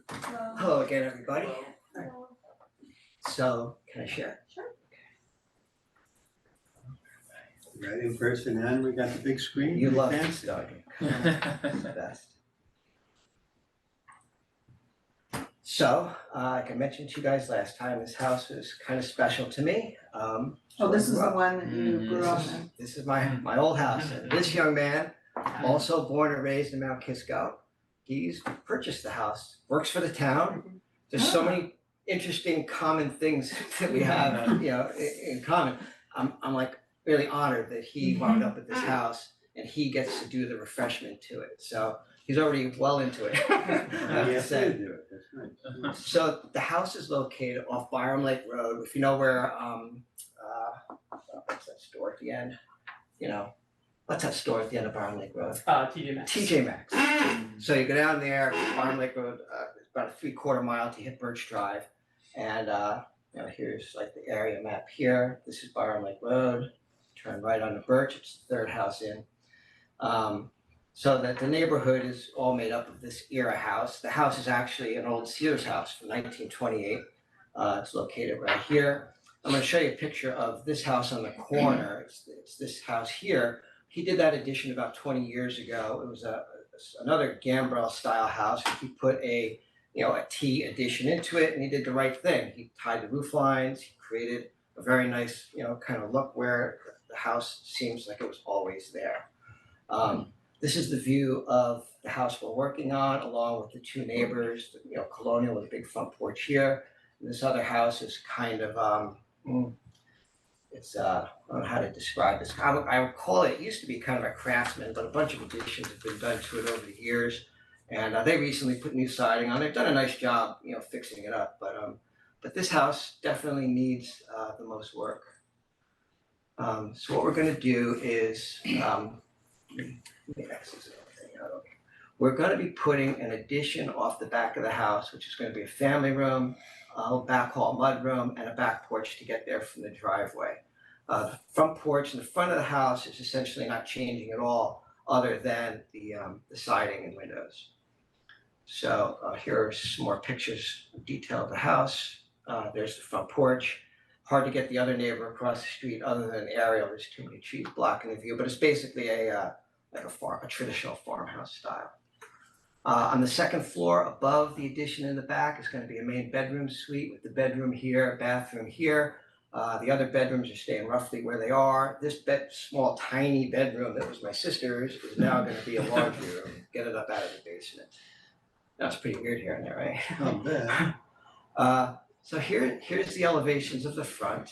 Hello again, everybody. So, can I share? Sure. Right in person, and we got the big screen. You love Fancy. this, don't you? It's the best. So, like I mentioned to you guys last time, this house is kind of special to me. Oh, this is the well, one that you grew up in. This is my old house. And this young man, also born and raised in Mount Kisco, he's purchased the house, works for the town. There's so many interesting common things that we have, in common. I'm like really honored that he wound up at this house and he gets to do the refreshment to it. So he's already well into it, I have to Yes, say. they do it, that's right. So the house is located off Byram Lake Road. If you know where, what's that store at the end? What's that store at the end of Byram Lake Road? TJ Maxx. TJ Maxx. So you go down there, Byram Lake Road, it's about a 3/4 mile to hit Birch Drive. And, here's like the area map here. This is Byram Lake Road. Turn right onto Birch, it's the third house in. So that the neighborhood is all made up of this era house. The house is actually an old Sears house from 1928. It's located right here. I'm gonna show you a picture of this house on the corner. It's this house here. He did that addition about 20 years ago. It was another Gambrel style house. He put a T addition into it, and he did the right thing. He tied the roof lines. He created a very nice, kind of look where the house seems like it was always there. This is the view of the house we're working on, along with the two neighbors. Colonial with a big front porch here. And this other house is kind of I don't know how to describe this. I would call it used to be kind of a craftsman, but a bunch of additions have been done to it over the years. And they recently put new siding on. They've done a nice job, fixing it up. But this house definitely needs the most work. So what we're going to do is we're going to be putting an addition off the back of the house, which is going to be a family room, a back hall mud room, and a back porch to get there from the driveway. The front porch in the front of the house is essentially not changing at all, other than the siding and windows. So here are some more pictures of detail of the house. There's the front porch. Hard to get the other neighbor across the street other than Ariel. There's too many trees blocking the view, but it's basically a traditional farmhouse style. On the second floor above the addition in the back is going to be a main bedroom suite with the bedroom here, bathroom here. The other bedrooms are staying roughly where they are. This small tiny bedroom that was my sister's is now going to be a laundry room. Get it up out of the basement. That's pretty weird here and there, right? Not bad. So here's the elevations of the front,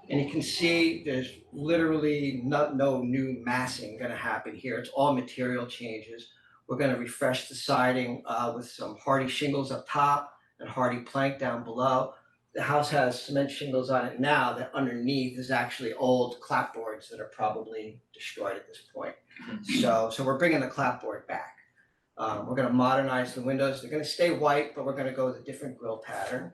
and you can see there's literally no new massing going to happen here. It's all material changes. We're going to refresh the siding with some hardy shingles up top and hardy plank down below. The house has cement shingles on it now that underneath is actually old clapboards that are probably destroyed at this point. So we're bringing the clapboard back. We're going to modernize the windows. They're going to stay white, but we're going to go with a different grille pattern,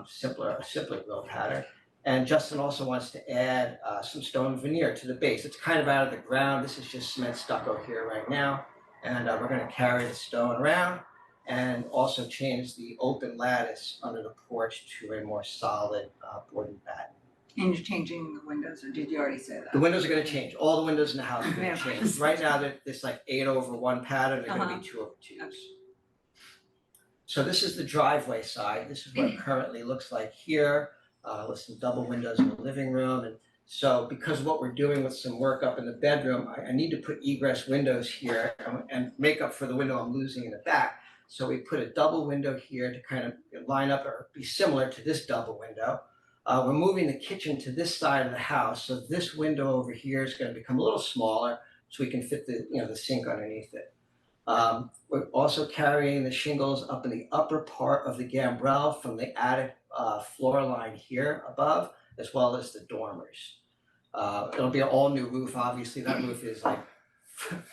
simpler grille pattern. And Justin also wants to add some stone veneer to the base. It's kind of out of the ground. This is just cement stucco here right now. And we're going to carry the stone around and also change the open lattice under the porch to a more solid board and batten. And you're changing the windows, or did you already say that? The windows are going to change. All the windows in the house are going Yeah. to change. Right now, there's like 8/1 pattern. They're going to be 2/2s. Okay. So this is the driveway side. This is what it currently looks like here, with some double windows in the living room. And so because of what we're doing with some work up in the bedroom, I need to put egress windows here and make up for the window I'm losing in the back. So we put a double window here to kind of line up or be similar to this double window. We're moving the kitchen to this side of the house, so this window over here is going to become a little smaller, so we can fit the sink underneath it. We're also carrying the shingles up in the upper part of the gambrel from the attic floor line here above, as well as the dormers. It'll be an all new roof. Obviously, that roof is like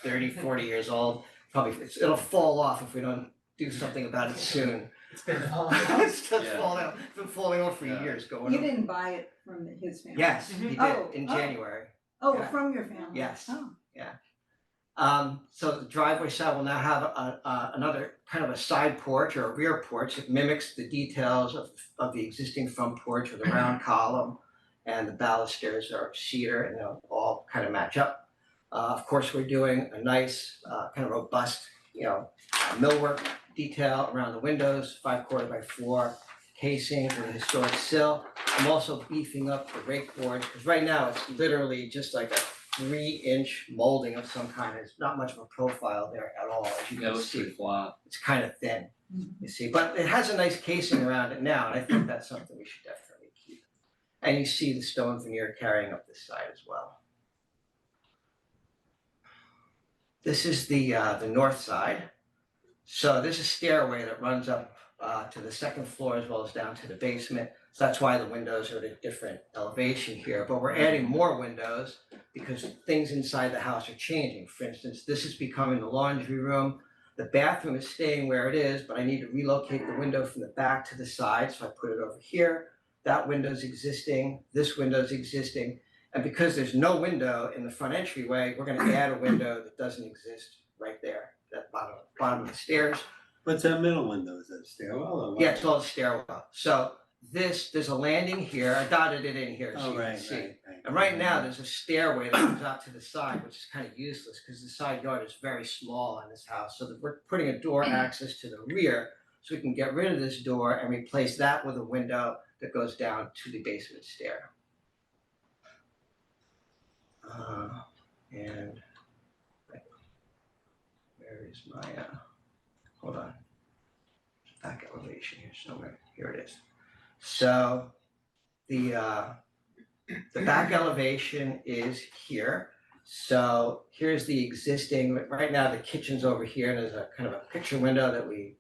30, 40 years old. Probably it'll fall off if we don't do something about it soon. It's been falling It's just falling off. It's been falling off for years going You on. didn't buy it from his family? Yes, he did Oh, in oh. January. Oh, Yeah. from your family? Yes. Oh. So the driveway side will now have another kind of a side porch or a rear porch. It mimics the details of the existing front porch with a round column, and the balusters are cedar, and they'll all kind of match up. Of course, we're doing a nice, kind of robust, millwork detail around the windows, 5/4 by 4 casing with a historic sill. I'm also beefing up the rake boards, because right now it's literally just like a 3-inch molding of some kind. There's not much of a profile there at all, as you Yeah, it can looks pretty see. flat. It's kind of thin, you see, but it has a nice casing around it now, and I think that's something we should definitely keep. And you see the stone veneer carrying up this side as well. This is the north side. So there's a stairway that runs up to the second floor as well as down to the basement. So that's why the windows are at a different elevation here, but we're adding more windows because things inside the house are changing. For instance, this is becoming the laundry room. The bathroom is staying where it is, but I need to relocate the window from the back to the side, so I put it over here. That window's existing, this window's existing. And because there's no window in the front entryway, we're gonna add a window that doesn't exist right there, that bottom of the stairs. What's that middle window? Is that a stairwell or what? Yeah, it's called a stairwell. So there's a landing here, I dotted it in here so Oh, you can right, see. right. And right now, there's a stairway that comes out to the side, which is kind of useless because the side yard is very small on this house. So that we're putting a door access to the rear, so we can get rid of this door and replace that with a window that goes down to the basement stair. And where is my hold on, back elevation here somewhere. Here it is. So the back elevation is here. So here's the existing, right now the kitchen's over here, and there's a kind of a picture window that we,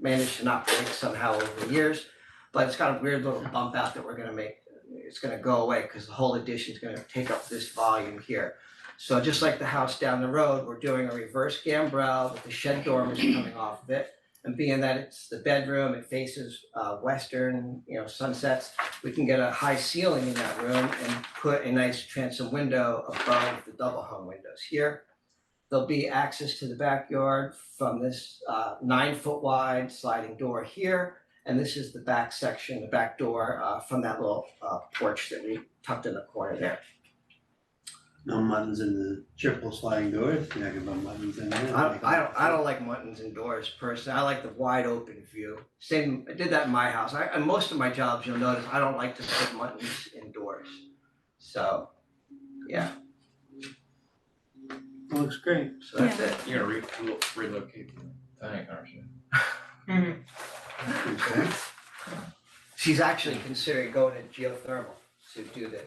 managed to not break somehow over the years. But it's got a weird little bump out that we're gonna make, it's gonna go away because the whole addition's gonna take up this volume here. So just like the house down the road, we're doing a reverse gambrel with the shed dormers coming off of it. And being that it's the bedroom, it faces western, sunsets, we can get a high ceiling in that room and put a nice transom window above the double hung windows here. There'll be access to the backyard from this 9-foot wide sliding door here. And this is the back section, the back door from that little porch that we tucked in the corner there. No muttons in the triple sliding doors, you're not gonna put muttons in there? I don't like muttons indoors personally. I like the wide open view. Same, I did that in my house. And most of my jobs, you'll notice, I don't like to put muttons indoors. So, yeah, Looks great. so that's it. You're gonna relocate the tank, aren't you? Okay. She's actually considering going to geothermal to do the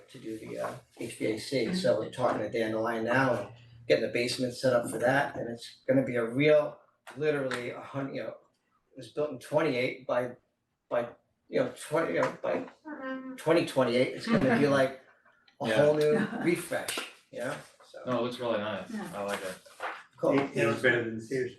HVAC. So we're talking to Dandelion now and getting the basement set up for that. And it's gonna be a real, literally 100, it was built in 28 by 2028. It's gonna be like a Yeah. whole new refresh, so. No, it looks really nice. Yeah. I like it. Cool. It's better than Sears.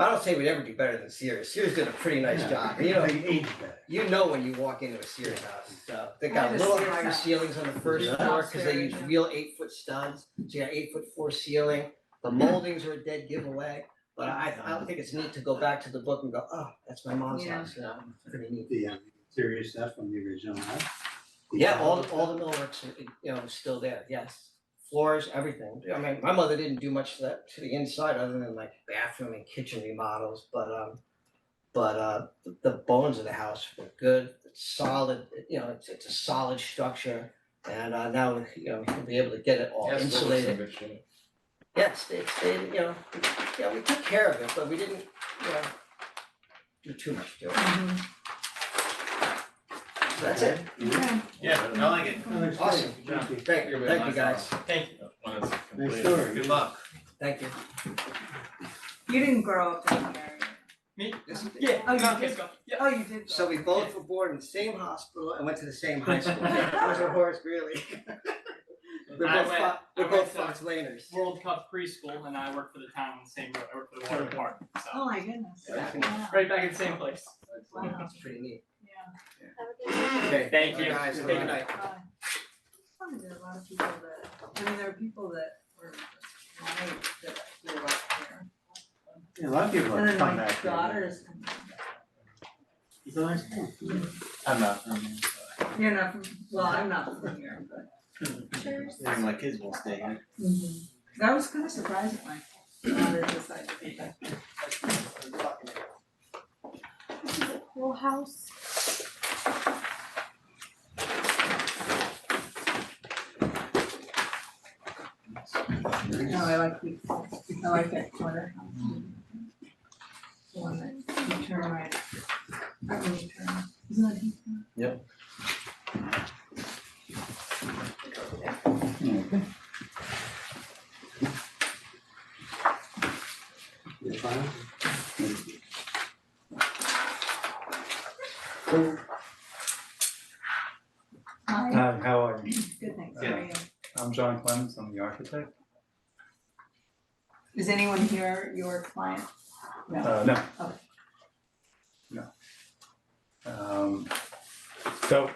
I don't say we'd ever do better than Sears. Sears did a pretty nice job. Age better. When you walk into a Sears house, so they I got had a little Sears higher house. ceilings on the first Yeah. floor, cause they use Downstairs, real 8-foot studs, so you got 8'4" ceiling. The moldings are a dead giveaway, but I think it's neat to go back to the book and go, oh, that's my mom's Yeah. house, pretty neat. The serious stuff from the original house. Yeah, all the millworks are, still there, yes. Floors, everything. I mean, my mother didn't do much to the inside other than like bathroom and kitchen remodels, but the bones of the house were good, it's solid, it's a solid structure. And now, we'll be able to get it all Yeah, it's still insulated. in good shape. Yes, it stayed, we took care of it, but we didn't, do too much to it. So that's it. Okay. Yeah, I like it. Oh, that's Awesome. great. Thank you. Great, You're thank really you nice guys, Thank you. When it's Nice completed. story. Good luck. thank you. You didn't grow up in the area. Me? This- Yeah, Oh, you Mount did? Kisco. Yeah. Oh, you did. So we both were born in the same hospital and went to the same high school. Those are Horace Greeley. We're I both went- Fo- we're I both went Fox Laners. World Cup preschool, and I work for the town on the same road. I work for the water department. So Oh my goodness. Yeah. Wow. right back in the same place. Wow. That's pretty neat. Yeah. Okay, Thank all right, you. guys, have a Thank good you. night. There are a lot of people that, there are people that were that I grew up here. Yeah, a lot of people And have then come my back. here. daughter's, You go nice town. I'm not from you're not from, well, I'm not from here, but. here. My kids won't stay here. I was kind of surprised at my daughter decided to be back there. Pool house. No, I like that corner house. The one that you turn right. Right when you turn, isn't that Heath? You're fine? Hi, Hi, how are you? good, thanks, how are you? I'm John Clemens, I'm the architect. Is anyone here your client? No. No. Okay. No. So,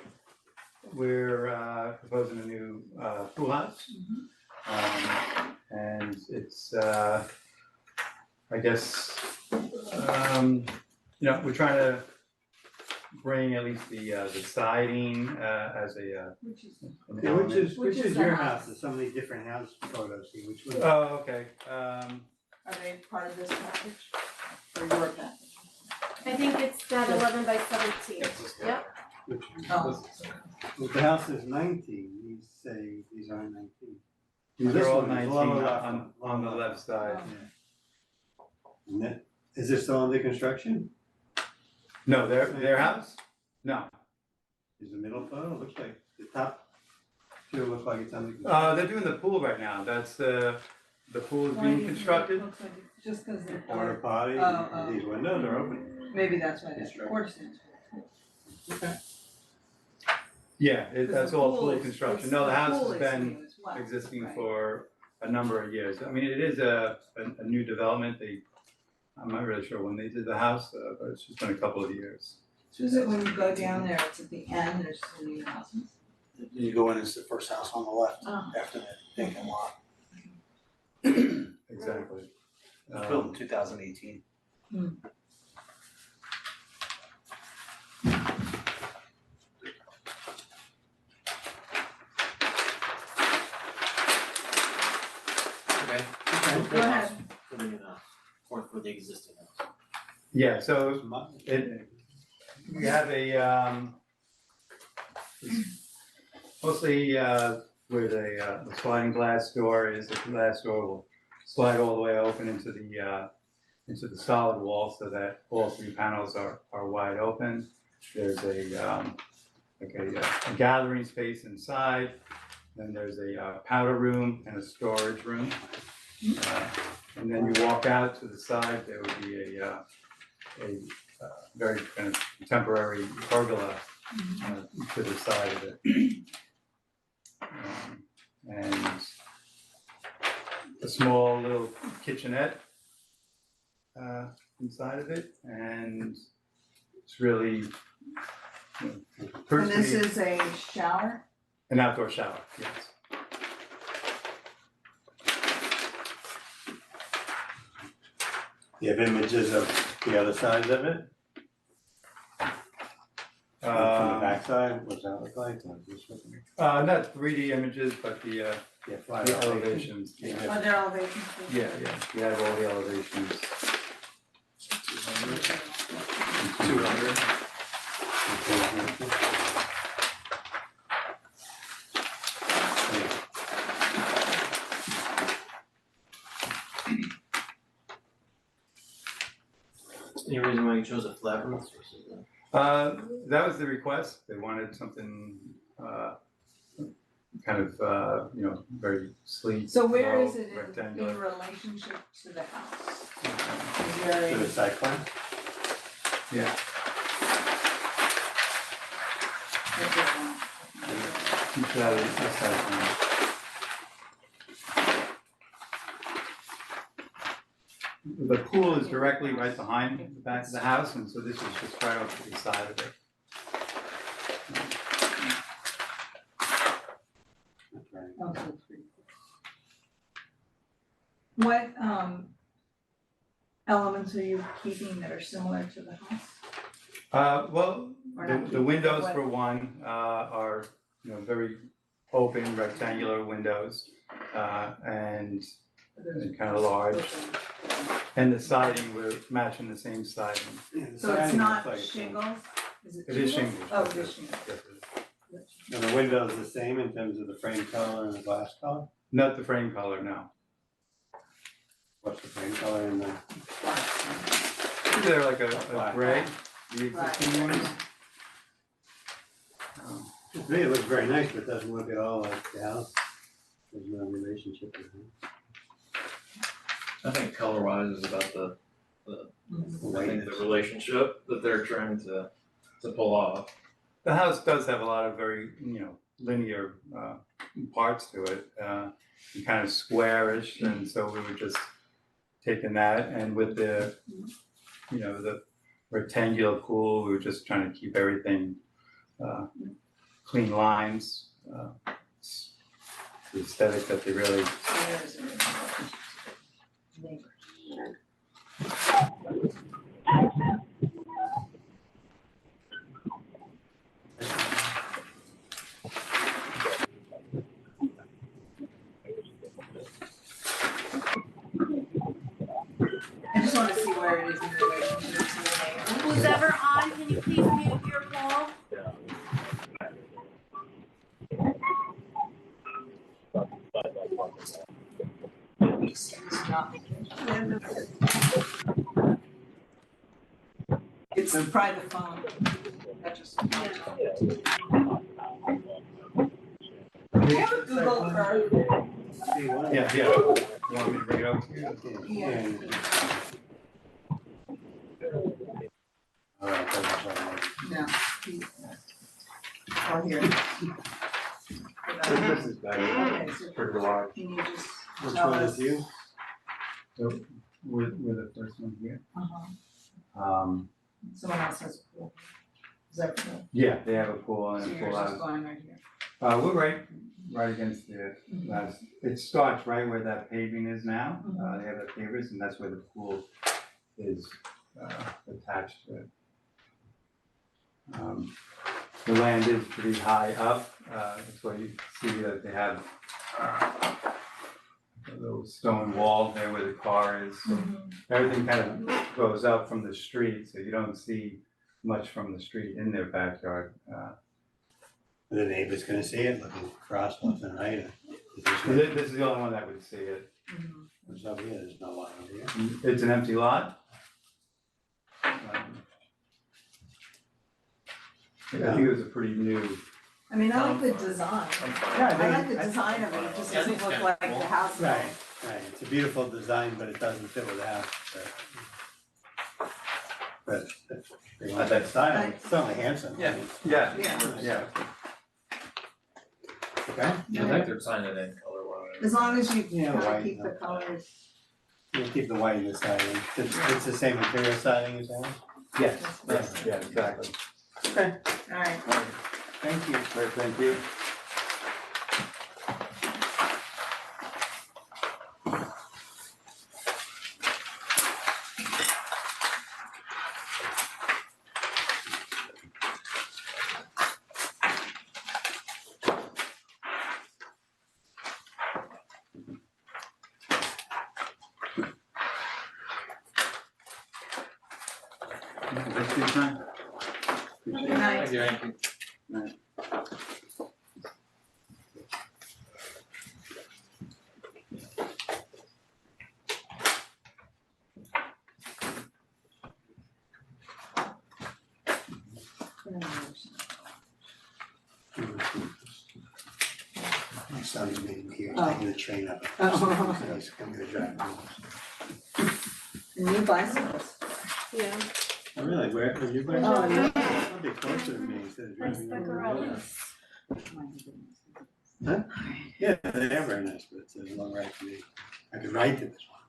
we're proposing a new pool house. And it's, I guess, you know, we're trying to bring at least the siding as a, Which is, an Yeah, which element. is the your house? house? There's so many different house photos here, which one? Oh, okay, are they part of this package? Or your package? I think it's that 11 by 17. Yep. Which, Oh, if the house is 19, you say these aren't 19. these This are all one is 19 lower left, on the lower left side. And that, is this still under construction? No, their house? No, Is the middle photo, looks like the top two look like it's under construction. they're doing the pool right now, that's the pool is why being do you think it constructed. looks like it- Just cause they're. Porta potty, Oh, and these windows are open. Maybe that's why that's Construction. porch. Okay. Yeah, that's all pool is- construction, it's- no, the house pool has is been new as well, existing right? for a number of years. I mean, it is a new development, I'm not really sure when they did the house, but it's just been a couple of years. So is it when you go down there, it's at the end, there's so many houses? You go in, it's the first house on the left Oh. after that vacant lot. Exactly. It was built in 2018. Okay. Go ahead. For the new house, or for the existing house. Yeah, so we have a, mostly where the sliding glass door is, the glass door will slide all the way open into the solid wall so that all three panels are wide open. There's like a gathering space inside, then there's a powder room and a storage room. And then you walk out to the side, there would be a very kind of contemporary pergola to the side of it. And a small little kitchenette inside of it, and it's really, you know, And this personally, is a shower? an outdoor shower, yes. You have images of the other sides of it? From the backside, what's that look like? Or this looking- Not 3D images, but the Yeah, flat the elevation. elevations, yeah, Are there elevations? yeah, we have all the elevations. 200. Any reason why you chose a flat roof versus a? That was the request, they wanted something, kind of, you know, very sleek, So where low, is it in rectangular. relationship to the house? Okay. Is there To the a, side plan? Yeah, keep that aside from it. The pool is directly right behind the back of the house, and so this is just right off to the side of it. Okay. oh, so it's pretty- ones are you keeping that are similar to the house? Well, Or the not the windows what- for one, are, very open rectangular windows, and kind of large. And the siding, we're matching the same siding. Yeah, the So it's siding not looks like- shingles? Is it It is shingles? shingles. Oh, it is shingles. Yes, it is. And the window's the same in terms of the frame color and the glass color? Not the frame color, no. What's the frame color and the? They're like a Black. gray, the existing ones. To me, it looks very nice, but it doesn't look at all like the house. There's no relationship with it. I think color wise is about the, Mhm. I think the relationship that they're trying to pull off. The house does have a lot of very, linear parts to it, kind of squarish, and so we were just taking that, and with the, the rectangular pool, we were just trying to keep everything clean lines, it's the aesthetic that they really. So there's a neighbor. I just wanna see where it is in relationship to the neighbor. Who's ever on, can you please mute your call? It's a private phone. That just. Do you have a Google Earth? See what? Yeah. You want me to bring it up to you? Yeah. All right, that's all right. No. Oh, here. This is better, Okay, so pretty large. can you just Which tell one us? is you? So, with the first one here. Uh-huh. Someone else has a pool. Is that cool? Yeah, they have a pool So and a you're pool just house. going right here. We're right against the last, it starts right where that paving is now. They have the pavers, and that's where the pool is, attached to it. The land is pretty high up, that's why you see that they have, a little stone wall there where the car is. So everything kind of goes up from the street, so you don't see much from the street in their backyard. The neighbor's gonna see it looking across left and right. This is the only one that would see it. There's over here, there's no line over here. It's an empty lot. I think it was a pretty new. I mean, I like the design. Yeah, I like the design of it, it just doesn't look like the house at all. Right, right, it's a beautiful design, but it doesn't fit with the house, but they want that style, it's certainly handsome. Yeah. Yeah. Yeah. Okay, I think they're signing in color wise. As long as you Yeah, kind of white, keep the no. colors. we'll keep the white in the siding, it's the same material siding as that? Yes, yeah, exactly. Alright, Thank you. Right, thank you. That's good time. good night. Thank you, Hank. My son's meeting here, Oh. taking the train up. Oh. So he's gonna drive me. New bicycles. Yeah. Oh, really, where, are you going? Oh, yeah. I'll be closer to me instead of Nice driving over the road. Beccarellis. Yeah, they are very nice, but it's a long ride for me. I could ride to this one.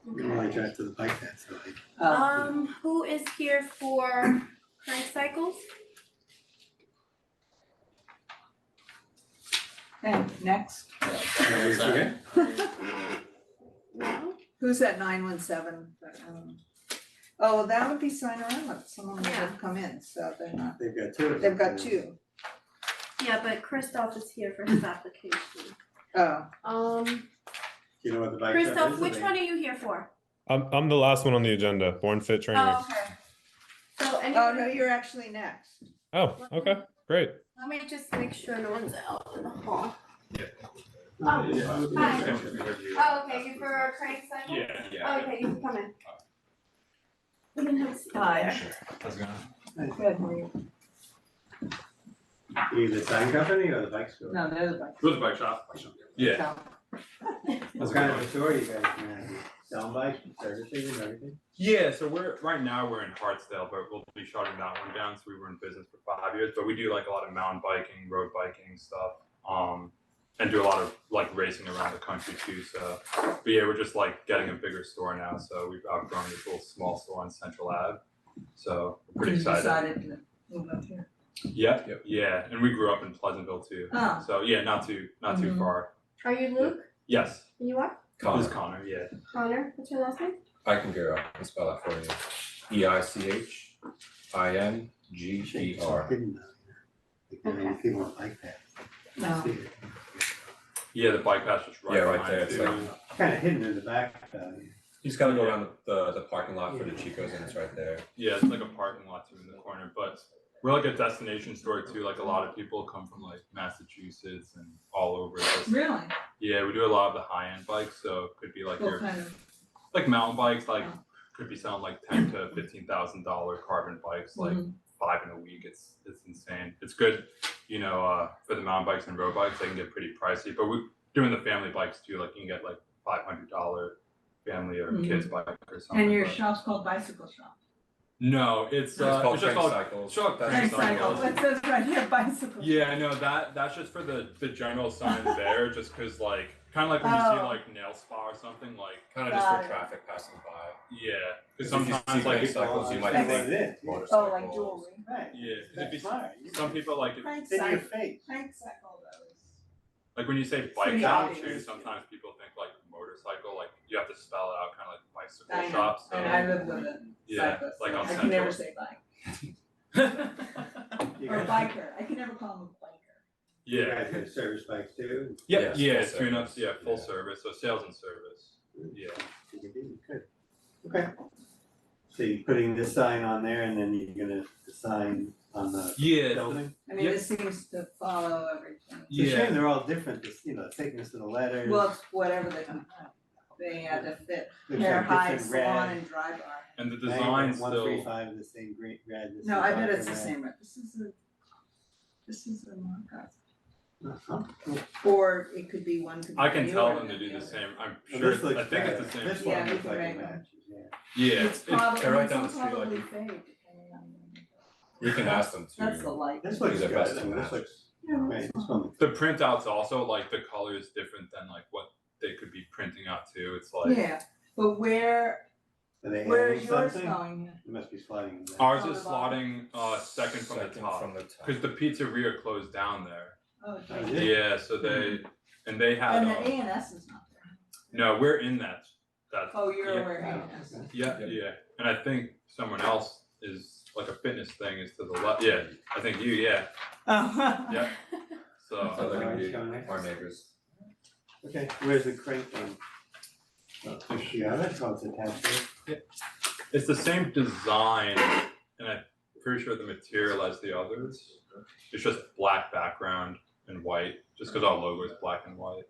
We don't like drive to the bike path, so like, Who is here for Crank Cycles? Okay, next. Okay. Who's that 917? Oh, well, that would be Signorama, someone would have come in, so they're not, They've got two. they've got two. Yeah, but Christoph is here for his application. Oh, Um, Do you know what the bike shop is? Christoph, or which they- one are you here for? I'm the last one on the agenda, Born Fit Training. Oh, okay. So oh, anyone. no, you're actually next. Oh, okay, great. Let me just make sure no one's out in the hall. Yeah. Oh, hi. Yeah. Oh, okay, you for a crank cycle? Yeah. Oh, okay, you can come in. We can have a seat. Hi. How's it going? Good, how are you? You the sign company or the bike store? No, they're the bike. It was a bike shop. Yeah. What kind of a store you guys have? Selling bikes, servicing and everything? Yeah, so right now we're in Hartsdale, but we'll be shutting that one down, so we were in business for 5 years, but we do like a lot of mountain biking, road biking stuff, and do a lot of like racing around the country too, so, but yeah, we're just like getting a bigger store now, so we've outgrown this little small store on Central Ave, so we're pretty excited. Decided to move up here. Yeah, and we grew up in Pleasantville too, Oh. so yeah, not too Mhm. far. Are you Luke? Yes, You are? this is Connor, yeah. Connor, what's your last name? I can go, I can spell that for you. EICHINGER. Hidden down there. Like, Okay. people on bike paths. No. See it. Yeah, the bike path's just right Yeah, right behind there, it it's too. like- Kinda hidden in the back, You just gotta go around the parking lot for the Chicos and it's right there. Yeah, it's like a parking lot too in the corner, but we're like a destination store too. Like a lot of people come from like Massachusetts and all over. Really? Yeah, we do a lot of the high-end bikes, so it could be like What your kind of? like mountain bikes, like Oh. could be selling like $10,000 to $15,000 carbon bikes, like Mhm. 5 in a week. It's insane. It's good, for the mountain bikes and road bikes. They can get pretty pricey, but we're doing the family bikes too. Like you can get like $500 family or kids bike or something. And your but- shop's called Bicycle Shop? No, it's called just Crank called Cycles. it's called That's Crank Crank Cycle, Cycles. it says right here, Bicycle. Yeah, I know that's just for the general sign there, just because like kind of like when you see Oh. like nail spa or something, like Kind of just Got for it. traffic passing by. yeah, because If you see sometimes like Crank Cycles, you might That's think what it is. motorcycles. Oh, like jewelry. Right. yeah, 'cause That's if you, smart. some people like Crank It's in your Cycle, face. Crank Cycle though is. like when you say bike Pretty shop obvious. too, sometimes people think like motorcycle, like you have to spell it out kind of like bicycle I know, shop. So and I live with a Yeah, cyclist, like so on I can never Central. say bike, You or guys- biker, I can never call him a biker. You yeah, guys got service bikes too? yeah, Yes, full tune-ups, service. full Yeah. service, so sales and service. Yeah. You can do, good. Okay. So you're putting this sign on there and then you're gonna sign on the Yeah. building? I mean, Yep. this seems to follow everything. It's a shame they're all different, this, thickness of the letters. Well, it's whatever they had to fit, There's hair like high, different salon red. and dry bar. And the I think design still. 135 is the same green, red. this No, is I bet darker it's the red. same, but this is a markup. Uh-huh. Or it could be one could be I can tell newer them to than do the the other. same. I'm Well, sure. this looks I think better. it's the same. This Yeah, one we looks can like it make one. matches, yeah. Yeah. It's probably, they're right it's down the street, probably like- fade depending on. We can ask them to. That's the light. This looks Do good, their best to I mean, this match. looks, Yeah, right, this one looks. The printouts also like the color is different than like what they could be printing out too. It's like Yeah, but where Are they is adding yours something? going? It must be sliding in there. ours On is the bottom? slotting second from the top From the top. because the pizzeria closed down there. Oh, Oh, okay. yeah. Yeah, so they had And the A&S is not there. no, we're in that. Oh, you're yeah. where A&S. Yeah, Yep. yeah, and I think someone else is like a fitness thing is to the left. Yeah, I think you. Yeah, Oh. yeah. So So they're gonna Orange be coming next. our neighbors. Okay, where's the crank thing? Oh, yeah, that's how it's attached to it. it's the same design, and I'm pretty sure the material as the others. It's just black background and white, just because our logo is black and white.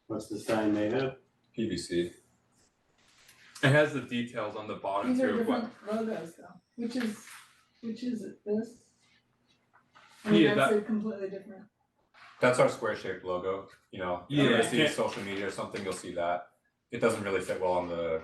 What's the sign made of? PVC. It has the details on the bottom These are too. of what- different logos though, which is it, this? I mean, Yeah, that's that- a completely different, That's our square shaped logo, you know, Yeah, if you see yeah. social media or something, you'll see that. It doesn't really fit well on the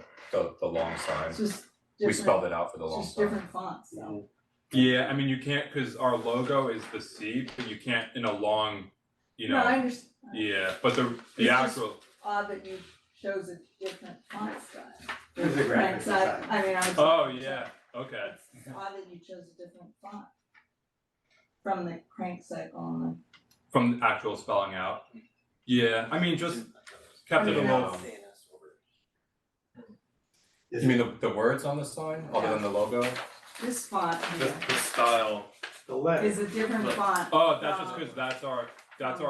long sign. it's just We different, spelled it out for the it's long just sign. different fonts though. Yeah, I mean you can't because our logo is the C, but you can't in a long, No, I understand. Yeah, but the It's just- actual Odd that you chose a different font style. There's a graphic Right, so I design. mean, I was. oh yeah, okay. It's odd that you chose a different font from the crank cycle and From the actual spelling out. Yeah, I mean, just kept it a little. You mean the words on the sign, other than the logo? This font The here style. The letter. is a different Look. font. Oh, that's just because that's our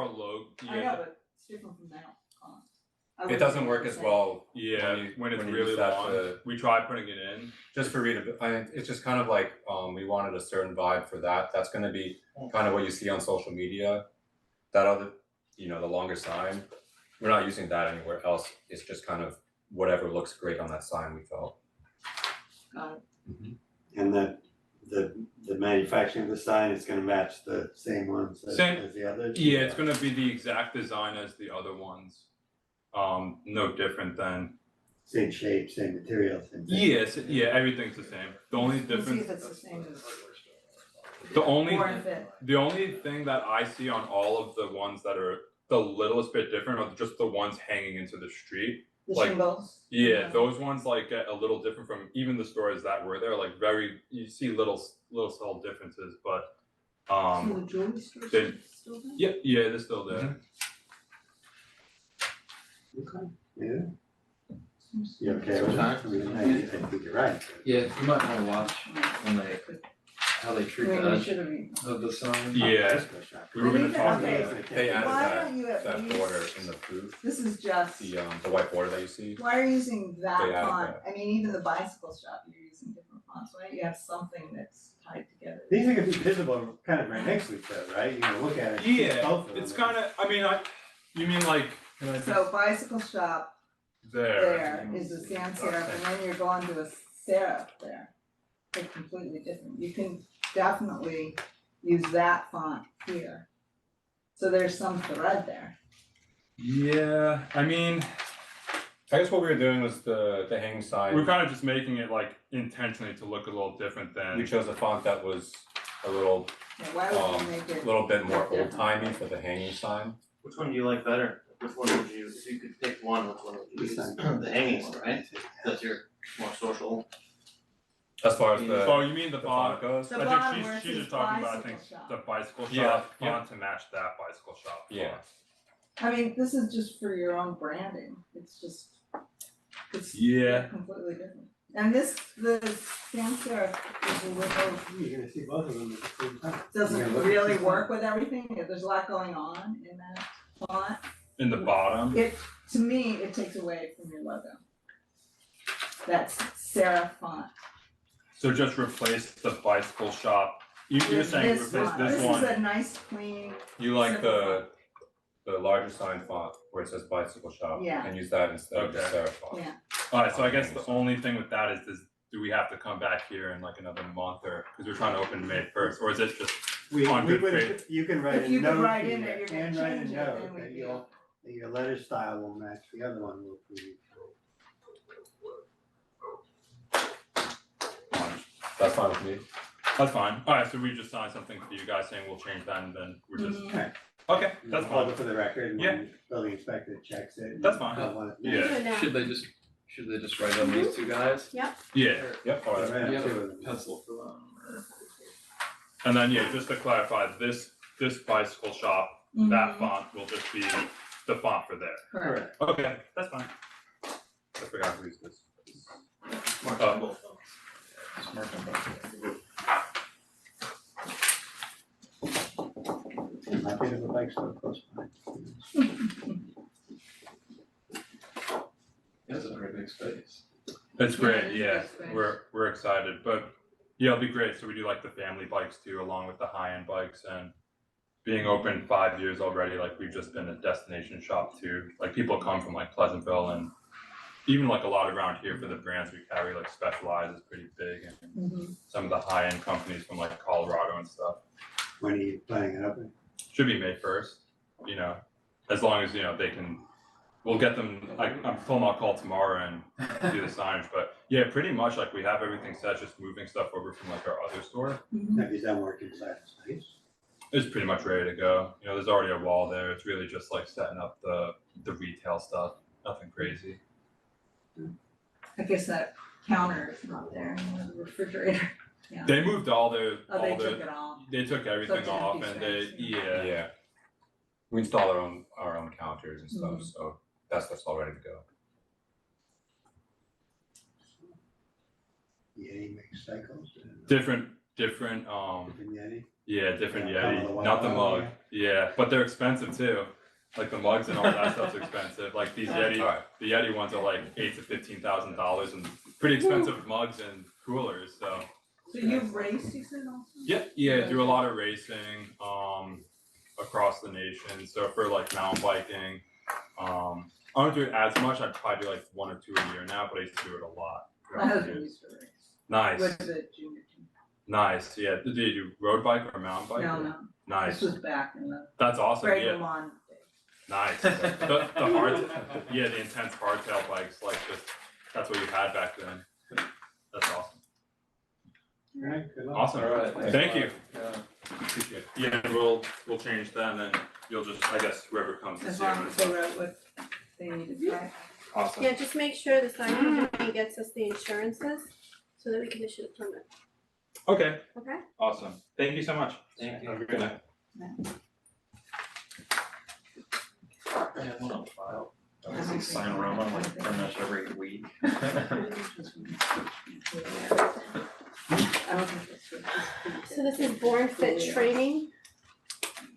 logo. I know, but it's different from that font. I It wouldn't doesn't say work the as same. well Yeah, when it's when you really use that long. to- We tried putting it in. just for readability. It's just kind of like we wanted a certain vibe for that. That's going to be kind of what you see on social media. That other, the longer sign, we're not using that anywhere else. It's just kind of whatever looks great on that sign. We felt. Got it. And the manufacturing of the sign is gonna match the same ones Same. as the others? Yeah, it's gonna be the exact design as the other ones. No different than. Same shape, same material, same thing. Yes, yeah, everything's the same. The only We'll see difference, if it's the same as the only. Warren Fit. The only thing that I see on all of the ones that are the littlest bit different are just the ones hanging into the street. The Like, shingles. Yeah, those ones like get a little different from even the stores that were there. Like you see little subtle differences, but So the jewelry store they- still there? yeah, they're still there. Okay, yeah. You okay with that? I mean, I think you're right. Yeah, you might wanna watch when how they treat Maybe the we edge should have eaten. of the sign. Yeah, we were gonna talk Okay. about it. They added Why that don't you at that least- border in the booth, This is just, the white border that you see. why are you using that They added font? that. I mean, even the bicycle shop, you're using different fonts, why don't you have something that's tied together? These are gonna be visible kind of right next to each other, right? You can look at it. Yeah, both of it's them. kind of. I mean, you mean like So bicycle shop there? there is a sans serif, and then you're going to a serif there. They're completely different. You can definitely use that font here. So there's some thread there. Yeah, I mean, I guess what we were doing was the hanging sign. we're kind of just making it like intentionally to look a little different than. We chose a font that was a little Yeah, why would you make it? bit more different? old timey for the hanging sign. Which one do you like better? Which one would you, if you could pick one, which one would you use? The hanging one, right? That's your more social. As far as the Oh, you mean the the font font? goes. The I bottom think where it she's says just talking about, I bicycle think, shop. the bicycle Yeah, shop yeah. font to match that bicycle shop. Yeah. font. I mean, this is just for your own branding. It's just, it's Yeah. completely different. And the sans serif is a little, You're gonna see both of them at the same time. doesn't Yeah, look. really work with everything. There's a lot going on in that font. In the bottom. To me, it takes away from your logo. That's serif font. So just replace the bicycle shop. You're with saying this replace font. this one. This is a nice, clean, You like simple the larger sign font where it says bicycle shop Yeah. and use that instead of the Okay. serif font. Yeah. Alright, so I guess the only thing with that is do we have to come back here in like another month or, cause we're trying to open May 1st, or is it just, We On good would, faith. you can write If a you could note write in here, that you're gonna and write a change it, note then we'd that be you'll, that your letter style will match the other one will be. That's fine with me. that's fine. Alright, so we just signed something for you guys saying we'll change that and then we're just, Mhm. Alright. okay, that's Plug fine. it for the record, and Yeah. when building inspector checks it. and That's fine. don't want it- We can do Yeah. it now. Should they just write on these two guys? Yeah, Yep. All right. Right, Do you have two a of them. pencil for them or? and then yeah, just to clarify, this bicycle shop, that font will just be the font for there. Correct. Okay, that's fine. I forgot to use this. Mark Oh. on both of them. Just mark on both. Not big of a bike store close by. That's a very big space. It's Yeah, great, it is yeah, a good space. we're excited, but yeah, it'll be great, so we do like the family bikes too, along with the high-end bikes, and being open 5 years already, like we've just been a destination shop too, like people come from like Pleasantville and even like a lot around here for the brands we carry, like Specialized is pretty big, and Mhm. some of the high-end companies from like Colorado and stuff. When are you planning it opening? Should be May 1st, as long as, they can, we'll get them, I'm told I'll call tomorrow and do the signage, but yeah, pretty much like we have everything set, just moving stuff over from like our other store. Have you done work inside the space? It's pretty much ready to go, there's already a wall there, it's really just like setting up the retail stuff, nothing crazy. I guess that counter is not there anymore, the refrigerator. They moved all Oh, they took it all. they took everything So it's off empty and they, space, yeah, Yeah. We install our own counters and stuff, so that stuff's all ready to go. Yeti makes cycles. Different, Different Yeti. yeah, different Yeah, kind of Yeti, the not the wild mug, yeah, but they're expensive too. Like the mugs and all that stuff's expensive, like these Yeti, Alright. the Yeti ones are like $8,000 to $15,000 and pretty expensive mugs and coolers, so. So you've raced, you said also? Yeah, do a lot of racing, across the nation, so for like mountain biking, I don't do it as much, I'd probably do like 1 or 2 a year now, but I used to do it a lot. My husband used to race. Nice, With the junior team. nice, yeah, did you do road bike or mountain bike? No, no, Nice, this was back in the that's awesome, Greg yeah. LeMond days. Nice. The hard, yeah, the intense hardtail bikes, like just, that's what you had back then. That's awesome. Alright, good luck. Awesome. Alright, thanks a Thank lot. you. Appreciate it. Yeah, we'll change that and then you'll just, I guess, whoever comes this As year. long as they wrote what they needed to write. Awesome. Yeah, just make sure the sign company gets us the insurances so that we can issue the permit, Okay, okay? awesome. Thank you so much. Thank you. Have a good night. I have one on file. I see sign Roma like pretty much every week. I don't think it's good. So this is Born Fit Training.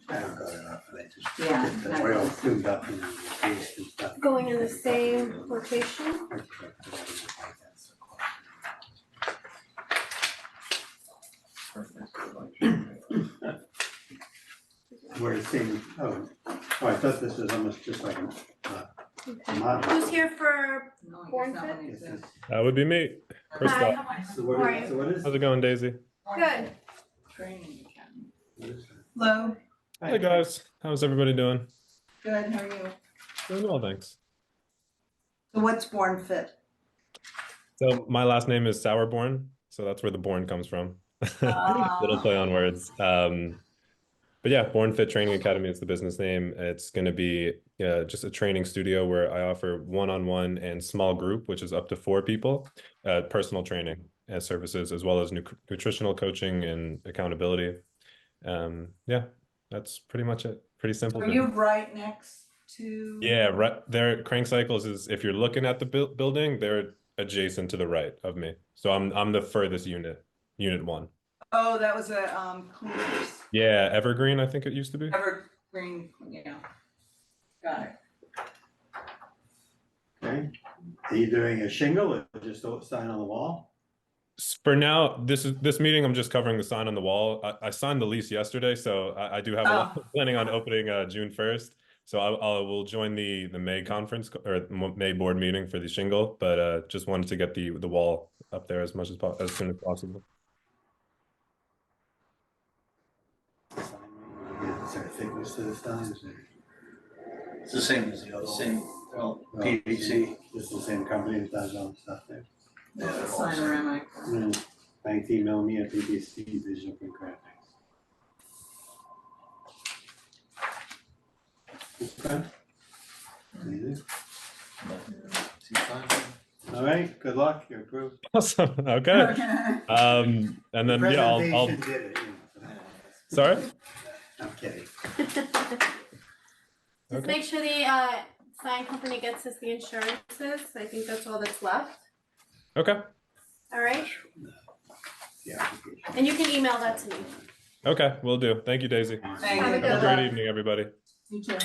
I don't go enough, I just Yeah, get the that oil is- tuned up and greased and stuff. Going in the same location. Where it seemed, oh, I thought this was almost just like a Okay. model. Who's here for, No, I guess Born that Fit? one This is- exists. That would be me. Christoph. Hi. So what How are is, you? so what is? How's it going, Daisy? Good. Training academy. What is that? Hello, Hey guys, how's everybody doing? good, how are you? Doing well, thanks. So what's Born Fit? So my last name is Sourborn, so that's where the born comes from. Little play on words. But yeah, Born Fit Training Academy is the business name. It's going to be just a training studio where I offer one-on-one and small group, which is up to 4 people, personal training services, as well as nutritional coaching and accountability. Yeah, that's pretty much it. Pretty simple. Are you right next to? Yeah, right there. Crank Cycles is, if you're looking at the building, they're adjacent to the right of me. So I'm the furthest unit 1. Oh, that was a Clears Yeah, Evergreen, I think it used to be. Evergreen, yeah. Got it. Okay, are you doing a shingle or just a sign on the wall? For now, this meeting, I'm just covering the sign on the wall. I signed the lease yesterday, so I do have a lot planning on opening June 1st. So I will join the May conference or May board meeting for the shingle, but just wanted to get the wall up there as soon as possible. Is there a thickness to the sign? Is it? It's the same as the other one. Well, PVC. This is the same company that does all the stuff there. Yeah, they're all the same. Signorama. 19 millimeter PVC visual print graphics. Okay. Amazing. All right, good luck, you're approved. Awesome. Okay. And then The yeah, I'll presentation did it, you know, so sorry. I'm kidding. Just make sure the sign company gets us the insurances. I think that's all that's left. Okay. All right, Yeah. and you can email that to me. Okay, will do. Thank you, Daisy. Thank Have a you. good Have a luck. great evening, everybody. You too.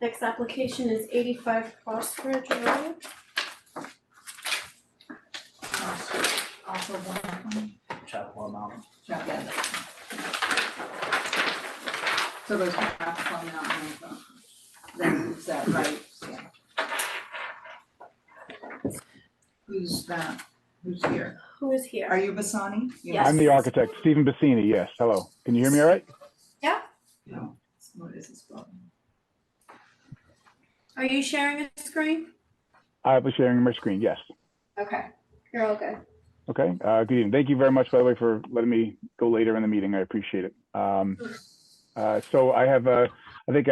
Next application is 85 Crossbridge Road. Also one. Chapel Mountain. Yeah. So there's Chapel Mountain. Then is that right? Yeah. Who's that? Who's here? Who is here? Are you Basani? Yes. I'm the architect, Stephen Bassini, yes, hello. Can you hear me all right? No. What is this problem? Are you sharing a screen? I was sharing my screen, yes. Okay, you're all good. Okay, good evening. Thank you very much, by the way, for letting me go later in the meeting. I appreciate it. So I have, I think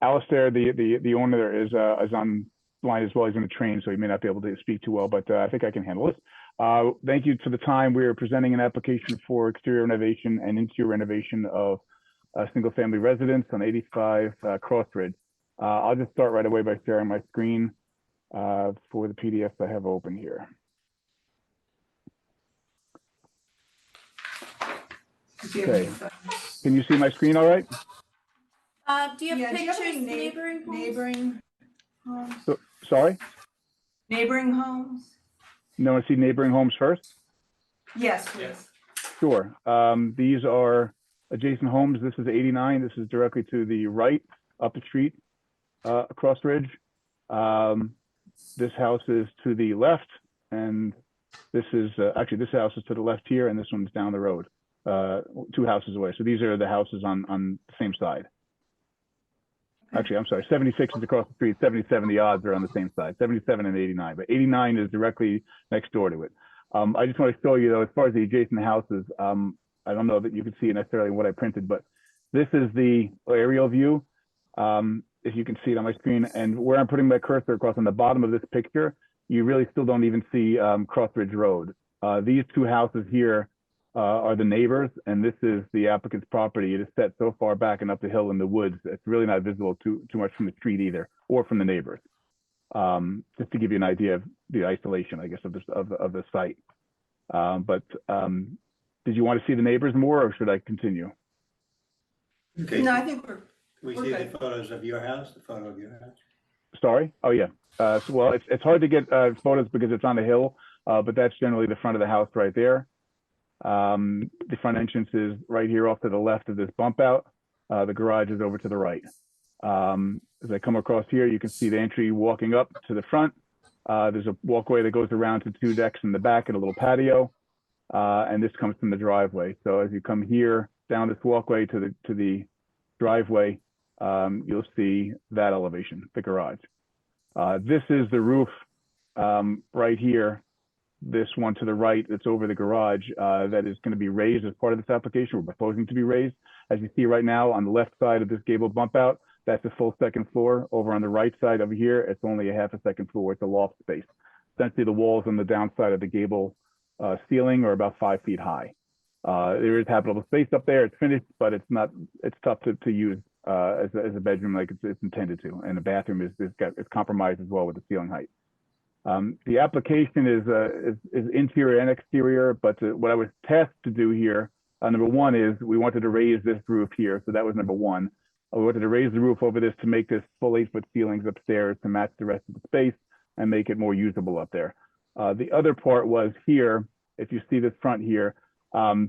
Alistair, the owner there is on the line as well. He's in the train, so he may not be able to speak too well, but I think I can handle it. Thank you for the time. We are presenting an application for exterior renovation and interior renovation of a single-family residence on 85 Crossridge. I'll just start right away by sharing my screen for the PDF I have open here. Okay. Can you see my screen all right? Do you have Yeah, do you have pictures any neighboring homes? Neighboring homes? Sorry? Neighboring homes? No one see neighboring homes first? Yes, please. Yes. Sure. These are adjacent homes. This is 89. This is directly to the right, up the street, across Ridge. This house is to the left, and this is actually this house is to the left here, and this one's down the road, 2 houses away. So these are the houses on the same side. Actually, I'm sorry, 76 is across the street, 77, the odds are on the same side, 77 and 89, but 89 is directly next door to it. I just want to show you though, as far as the adjacent houses, I don't know that you can see necessarily what I printed, but this is the aerial view, if you can see it on my screen, and where I'm putting my cursor across on the bottom of this picture, you really still don't even see Crossridge Road. These 2 houses here are the neighbors, and this is the applicant's property. It is set so far back and up the hill in the woods, it's really not visible too much from the street either, or from the neighbors. Just to give you an idea of the isolation, I guess, of the site. Did you want to see the neighbors more, or should I continue? Okay. No, I think Can we we're see the good. photos of your house, the photo of your house? Sorry? Oh, yeah. Well, it's hard to get photos because it's on a hill, but that's generally the front of the house right there. The front entrance is right here off to the left of this bump out. The garage is over to the right. As I come across here, you can see the entry walking up to the front. There's a walkway that goes around to 2 decks in the back and a little patio. And this comes from the driveway. So as you come here down this walkway to the driveway, you'll see that elevation, the garage. This is the roof right here. This one to the right that's over the garage that is going to be raised as part of this application. We're proposing to be raised. As you see right now on the left side of this gable bump out, that's a full 2nd floor. Over on the right side over here, it's only a half a 2nd floor. It's a loft space. Essentially, the walls on the downside of the gable ceiling are about 5 feet high. There is habitable space up there. It's finished, but it's tough to use as a bedroom like it's intended to. And the bathroom is compromised as well with the ceiling height. The application is interior and exterior, but what I was tasked to do here, number one is we wanted to raise this roof here. So that was number one. We wanted to raise the roof over this to make this full 8-foot ceilings upstairs to match the rest of the space and make it more usable up there. The other part was here, if you see this front here,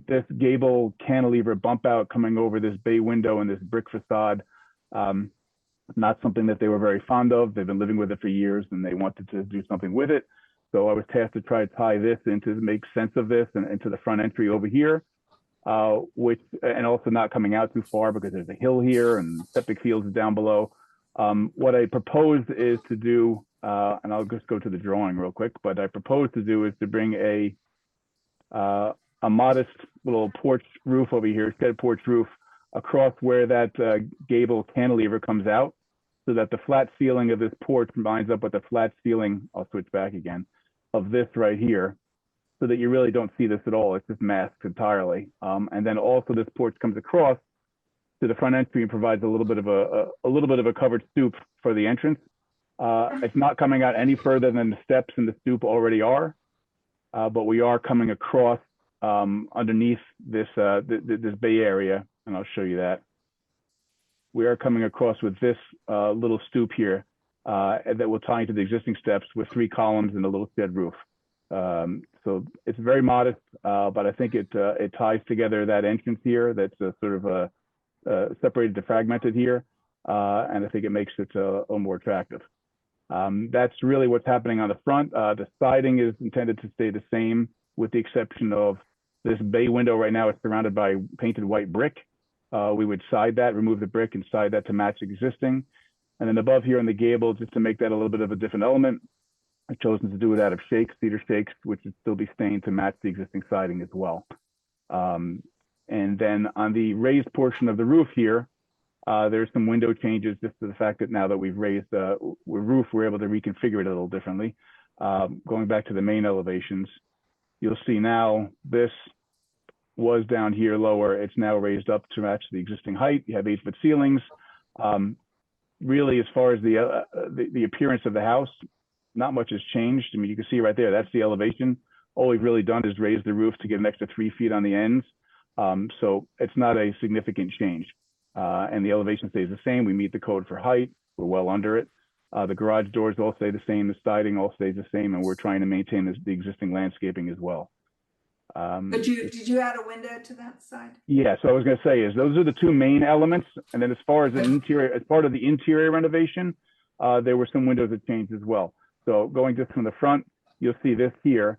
this gable cantilever bump out coming over this bay window and this brick facade, not something that they were very fond of. They've been living with it for years and they wanted to do something with it. So I was tasked to try to tie this into make sense of this and into the front entry over here, and also not coming out too far because there's a hill here and septic fields down below. What I proposed is to do, and I'll just go to the drawing real quick, but I propose to do is to bring a modest little porch roof over here, shed porch roof, across where that gable cantilever comes out, so that the flat ceiling of this porch lines up with the flat ceiling, I'll switch back again, of this right here, so that you really don't see this at all. It's just masked entirely. And then also this porch comes across to the front entry and provides a little bit of a covered stoop for the entrance. It's not coming out any further than the steps and the stoop already are, but we are coming across underneath this this bay area, and I'll show you that. We are coming across with this little stoop here that will tie into the existing steps with 3 columns and a little shed roof. So it's very modest, but I think it ties together that entrance here that's sort of separated to fragmented here, and I think it makes it a little more attractive. That's really what's happening on the front. The siding is intended to stay the same, with the exception of this bay window right now is surrounded by painted white brick. We would side that, remove the brick and side that to match existing. And then above here on the gable, just to make that a little bit of a different element, I've chosen to do it out of shakes, cedar shakes, which would still be stained to match the existing siding as well. And then on the raised portion of the roof here, there's some window changes just to the fact that now that we've raised the roof, we're able to reconfigure it a little differently. Going back to the main elevations, you'll see now this was down here lower. It's now raised up to match the existing height. You have 8-foot ceilings. Really, as far as the appearance of the house, not much has changed. I mean, you can see right there, that's the elevation. All we've really done is raise the roof to get an extra 3 feet on the ends. So it's not a significant change. And the elevation stays the same. We meet the code for height. We're well under it. The garage doors all stay the same. The siding all stays the same. And we're trying to maintain the existing landscaping as well. But did you add a window to that side? Yeah, so I was going to say is those are the two main elements. And then as far as the interior, as part of the interior renovation, there were some windows that changed as well. So going just from the front, you'll see this here.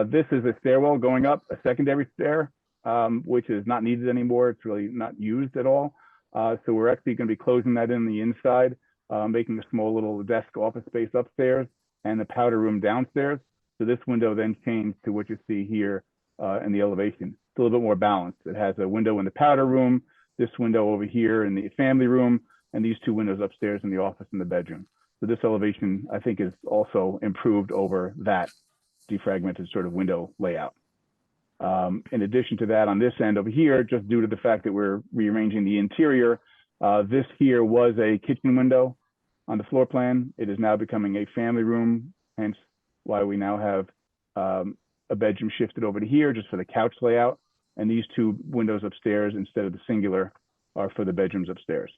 This is a stairwell going up, a secondary stair, which is not needed anymore. It's really not used at all. So we're actually going to be closing that in the inside, making a small little desk office space upstairs and the powder room downstairs. So this window then changed to what you see here in the elevation. It's a little bit more balanced. It has a window in the powder room, this window over here in the family room, and these two windows upstairs in the office and the bedroom. So this elevation, I think, is also improved over that defragmented sort of window layout. In addition to that, on this end over here, just due to the fact that we're rearranging the interior, this here was a kitchen window on the floor plan. It is now becoming a family room, hence why we now have a bedroom shifted over to here just for the couch layout. And these two windows upstairs, instead of the singular, are for the bedrooms upstairs.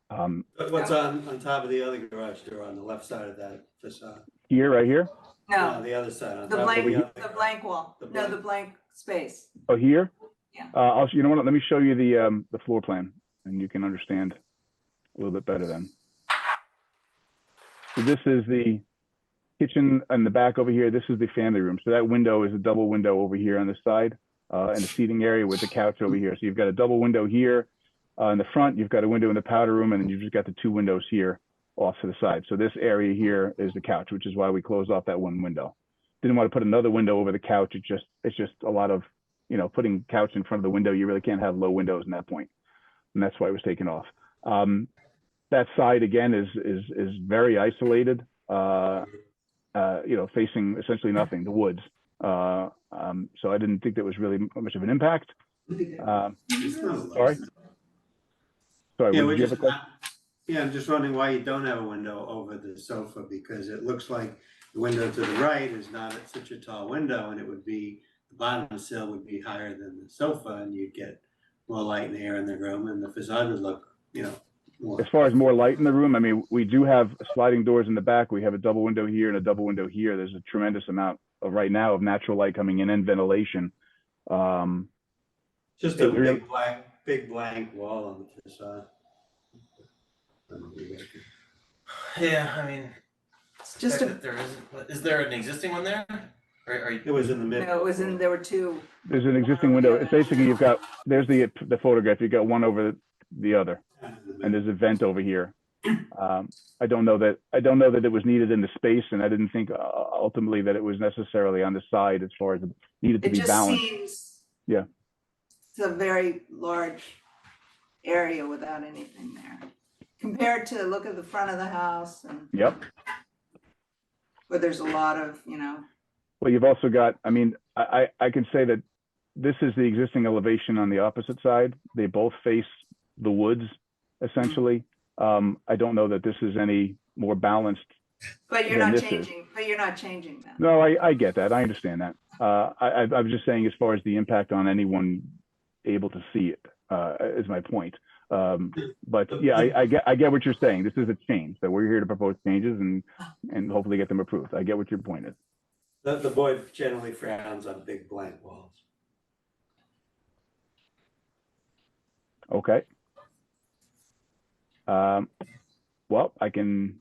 What's on top of the other garage door on the left side of that facade? Here, right here? No, The other side, on the top of the other. blank wall. The No, blank- the blank space. Oh, here? Yeah. You know what? Let me show you the floor plan, and you can understand a little bit better then. So this is the kitchen in the back over here. This is the family room. So that window is a double window over here on the side, and the seating area with the couch over here. So you've got a double window here in the front. You've got a window in the powder room, and then you've just got the two windows here off to the side. So this area here is the couch, which is why we closed off that one window. Didn't want to put another window over the couch. It's just a lot of, putting couch in front of the window. You really can't have low windows in that point. And that's why it was taken off. That side again is very isolated, facing essentially nothing, the woods. So I didn't think that was really much of an impact. Sorry. Yeah, Would you have a question? I'm just wondering why you don't have a window over the sofa, because it looks like the window to the right is not such a tall window, and it would be, the bottom sill would be higher than the sofa, and you'd get more light and air in the room, and the facade would look, more. As far as more light in the room, I mean, we do have sliding doors in the back. We have a double window here and a double window here. There's a tremendous amount of right now of natural light coming in and ventilation. Just a big blank wall on the facade. Yeah, I mean, It's just a, there is there an existing one there? Are you? It was in the middle. no, it was in, there were two. There's an existing window. It's basically, there's the photograph. You've got one over the other, and there's a vent over here. I don't know that it was needed in the space, and I didn't think ultimately that it was necessarily on the side as far as it needed to It be just balanced. seems. Yeah. It's a very large area without anything there. Compared to, look at the front of the house and Yep. where there's a lot of, Well, you've also got, I mean, I can say that this is the existing elevation on the opposite side. They both face the woods, essentially. I don't know that this is any more balanced. but you're than not this is. changing that. No, I get that. I understand that. I was just saying as far as the impact on anyone able to see it, is my point. But yeah, I get what you're saying. This is a change. So we're here to propose changes and hopefully get them approved. I get what your point is. The board generally frowns on big blank walls. Okay. Well, I can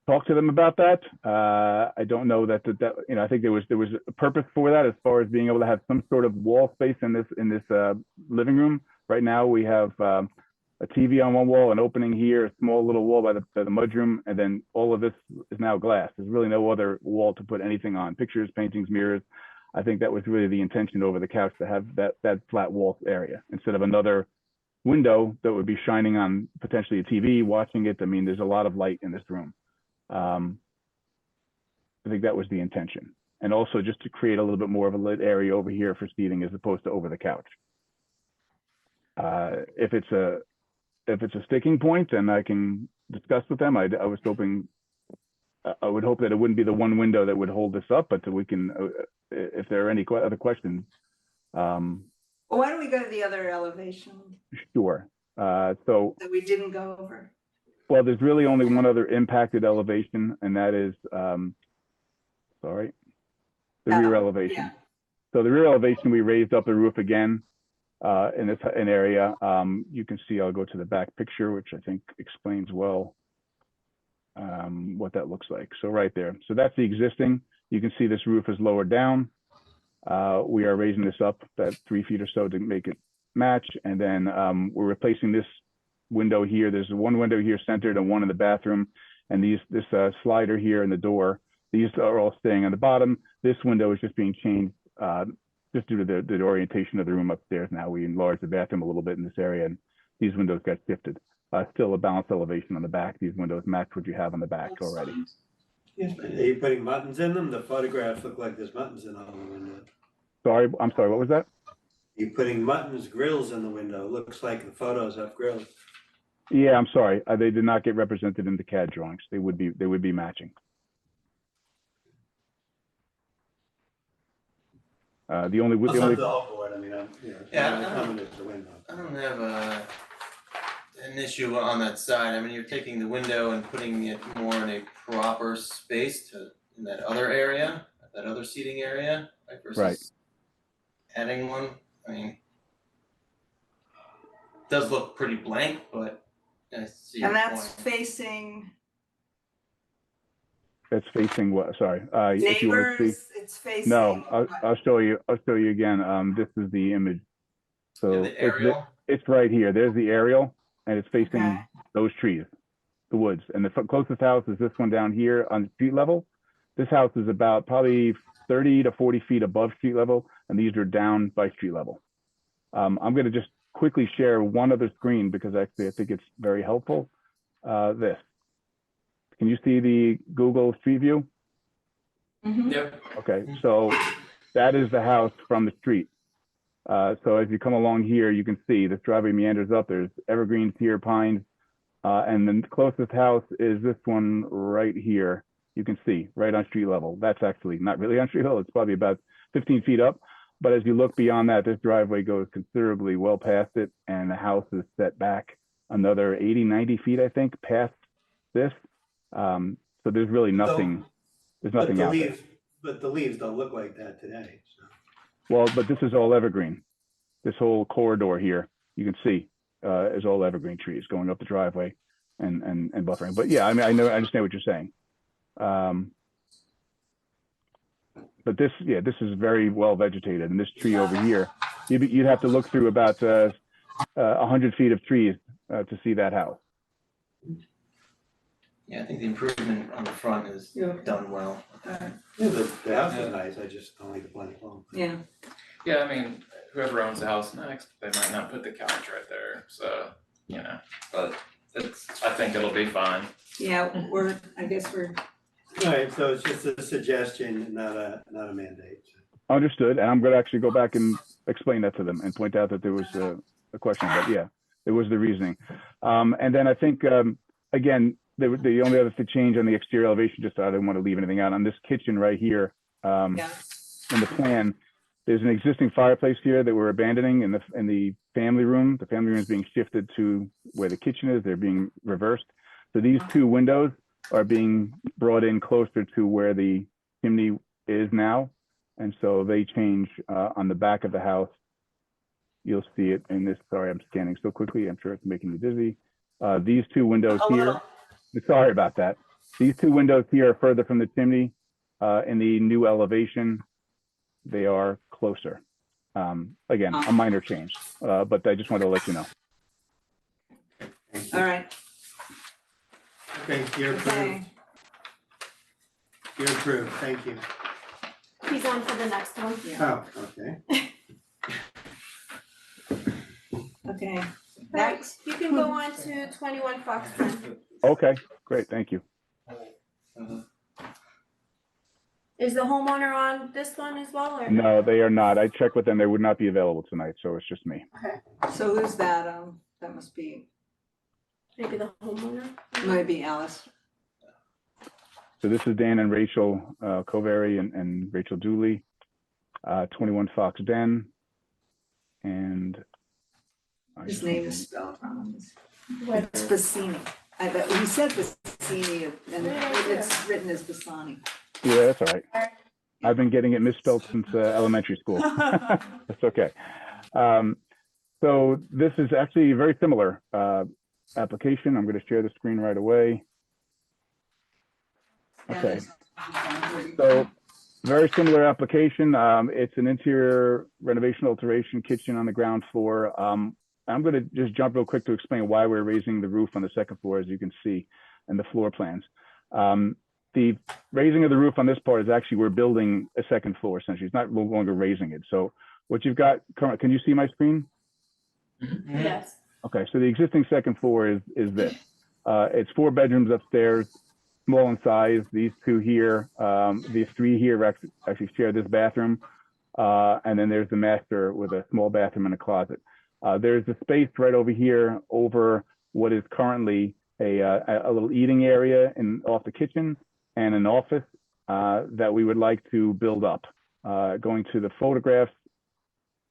talk to them about that. I don't know that I think there was a purpose for that as far as being able to have some sort of wall space in this living room. Right now we have a TV on one wall, an opening here, a small little wall by the mudroom, and then all of this is now glass. There's really no other wall to put anything on, pictures, paintings, mirrors. I think that was really the intention over the couch, to have that flat wall area instead of another window that would be shining on potentially a TV, watching it. I mean, there's a lot of light in this room. I think that was the intention. and also just to create a little bit more of a lit area over here for seating as opposed to over the couch. If it's a sticking point, then I can discuss with them. I was hoping, I would hope that it wouldn't be the one window that would hold this up, but that we can, if there are any other questions. Well, why don't we go to the other elevation Sure. So, that we didn't go over? well, there's really only one other impacted elevation, and that is, the rear elevation. Yeah. So the rear elevation, we raised up the roof again in this area. You can see, I'll go to the back picture, which I think explains well what that looks like. So right there. So that's the existing. You can see this roof is lowered down. We are raising this up about 3 feet or so to make it match. And then we're replacing this window here. There's one window here centered and one in the bathroom. And this slider here in the door, these are all staying on the bottom. This window is just being changed just due to the orientation of the room upstairs. Now we enlarged the bathroom a little bit in this area, and these windows got shifted. Still a balanced elevation on the back. These windows match what you have on the back already. Are you putting buttons in them? The photographs look like there's buttons in all the windows. Sorry, I'm sorry, what was that? You putting buttons, grills in the window. Looks like the photos have grills. Yeah, I'm sorry. They did not get represented in the CAD drawings. They would be matching. The only I'll have the whole board. I mean, coming to the window. I don't have an issue on that side. I mean, you're taking the window and putting it more in a proper space in that other area, that other seating area, right, versus adding one. I mean, it does look pretty blank, but I see your And that's point. facing That's facing what? Sorry. If you want to see. neighbors, it's facing. No, I'll show you. I'll show you again. This is the image. So The aerial. it's right here. There's the aerial, and it's facing Okay. those trees, the woods. And the closest house is this one down here on street level. This house is about probably 30 to 40 feet above street level, and these are down by street level. I'm going to just quickly share one other screen because actually I think it's very helpful. This. Can you see the Google Street View? Mhm. Yep. Okay, so that is the house from the street. So as you come along here, you can see this driveway meanders up. There's evergreens here, pines, and the closest house is this one right here. You can see right on street level. That's actually not really on street level. It's probably about 15 feet up. But as you look beyond that, this driveway goes considerably well past it, and the house is set back another 80, 90 feet, I think, past this. So there's really nothing. There's nothing out there. But the leaves don't look like that today. So. Well, but this is all evergreen. This whole corridor here, you can see, is all evergreen trees going up the driveway and buffering. But yeah, I mean, I understand what you're saying. But this is very well vegetated, and this tree over here, you'd have to look through about 100 feet of trees to see that house. Yeah, I think the improvement on the front is done well. Yeah, the house is nice. I just don't like the blank wall. Yeah. Yeah, I mean, whoever owns the house next, they might not put the couch right there, so, but I think it'll be fine. Yeah, I guess we're, All right, so it's just a suggestion, not a mandate. Understood, and I'm going to actually go back and explain that to them and point out that there was a question, but yeah, it was the reasoning. And then I think, again, the only other change on the exterior elevation, just I didn't want to leave anything out, on this kitchen right here, in the plan, there's an existing fireplace here that we're abandoning in the family room. The family room is being shifted to where the kitchen is. They're being reversed. So these two windows are being brought in closer to where the chimney is now. And so they change on the back of the house. You'll see it in this. Sorry, I'm scanning so quickly. I'm sure it's making you dizzy. These two windows here. Sorry about that. These two windows here are further from the chimney. In the new elevation, they are closer. Again, a minor change, but I just wanted to let you know. all right. Okay, you're approved. Okay. You're approved. Thank you. He's on for the next one. Oh, okay. Okay. Next. You can go on to 21 Foxton. Okay, great, thank you. Is the homeowner on this one as well, or? No, they are not. I checked with them. They would not be available tonight, so it's just me. So who's that? That must be, Maybe the homeowner? might be Alice. So this is Dan and Rachel Covary and Rachel Dooley, 21 Fox Den. And His name is spelled wrong. What? It's Bassini. He said Bassini and it's written as Bassani. yeah, that's all right. I've been getting it misspelled since elementary school. That's okay. So this is actually a very similar application. I'm going to share the screen right away. Okay. So very similar application. It's an interior renovation alteration kitchen on the ground floor. I'm going to just jump real quick to explain why we're raising the roof on the second floor, as you can see in the floor plans. The raising of the roof on this part is actually, we're building a second floor essentially. It's not no longer raising it. So what you've got current, can you see my screen? Yes. Okay, so the existing second floor is this. It's 4 bedrooms upstairs, small in size. These 2 here, these 3 here actually share this bathroom. And then there's the master with a small bathroom and a closet. There's a space right over here over what is currently a little eating area off the kitchen and an office that we would like to build up. Going to the photographs.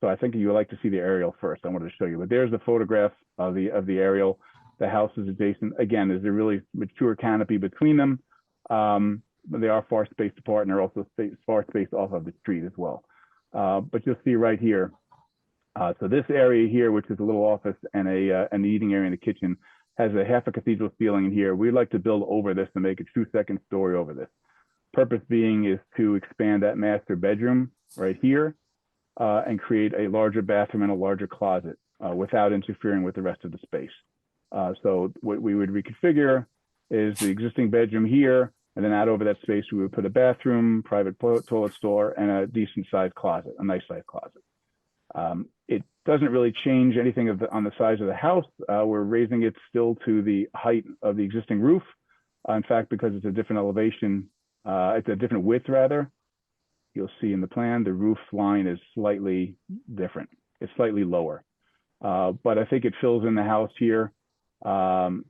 So I think you would like to see the aerial first. I wanted to show you, but there's the photograph of the aerial. The house is adjacent. Again, there's a really mature canopy between them. But they are far spaced apart, and they're also far spaced off of the street as well. But you'll see right here. So this area here, which is a little office and an eating area in the kitchen, has a half a cathedral ceiling in here. We'd like to build over this and make a true second story over this. Purpose being is to expand that master bedroom right here and create a larger bathroom and a larger closet without interfering with the rest of the space. So what we would reconfigure is the existing bedroom here, and then out over that space, we would put a bathroom, private toilet store, and a decent sized closet, a nice sized closet. It doesn't really change anything on the size of the house. We're raising it still to the height of the existing roof. In fact, because it's a different elevation, it's a different width rather. You'll see in the plan, the roof line is slightly different. It's slightly lower, but I think it fills in the house here and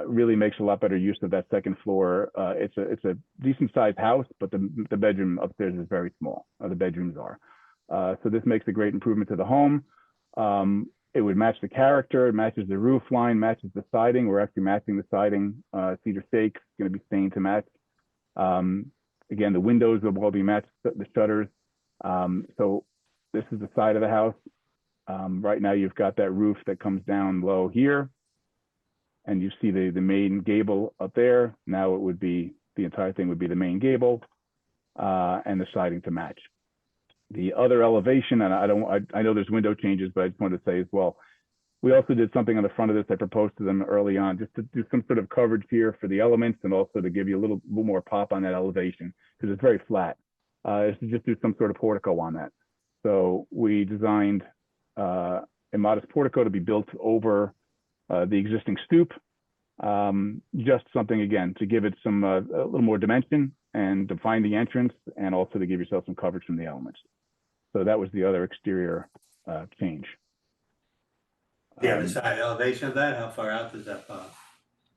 really makes a lot better use of that second floor. It's a decent sized house, but the bedroom upstairs is very small. The bedrooms are. So this makes a great improvement to the home. It would match the character, it matches the roof line, matches the siding. We're actually matching the siding. Cedar Stakes going to be stained to match. Again, the windows will all be matched, the shutters. So this is the side of the house. Right now you've got that roof that comes down low here. And you see the main gable up there. Now it would be, the entire thing would be the main gable and the siding to match. The other elevation, and I know there's window changes, but I just wanted to say as well, we also did something on the front of this. I proposed to them early on just to do some sort of coverage here for the elements and also to give you a little more pop on that elevation because it's very flat. Is to just do some sort of portico on that. So we designed a modest portico to be built over the existing stoop. Just something, again, to give it some a little more dimension and define the entrance and also to give yourself some coverage from the elements. So that was the other exterior change. Yeah, the side elevation of that, how far out does that pop?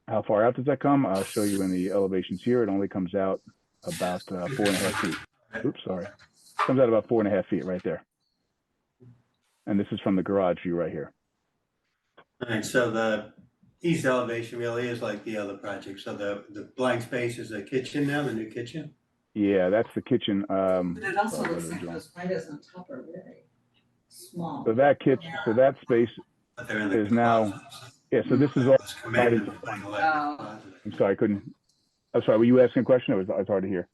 How far out does that come? I'll show you in the elevations here. It only comes out about 4.5 feet. Oops, sorry. Comes out about 4.5 feet right there. And this is from the garage view right here. All right, so the east elevation really is like the other project. So the blank space is the kitchen now, the new kitchen? Yeah, that's the kitchen. But it also sorry, looks what like am I those windows on top are very small. doing? So that kitchen, so that space But they're in the is now, closet. yeah, so this is all, It's commanded by the Oh. closet. I'm sorry, I'm sorry, were you asking a question? It was hard to hear.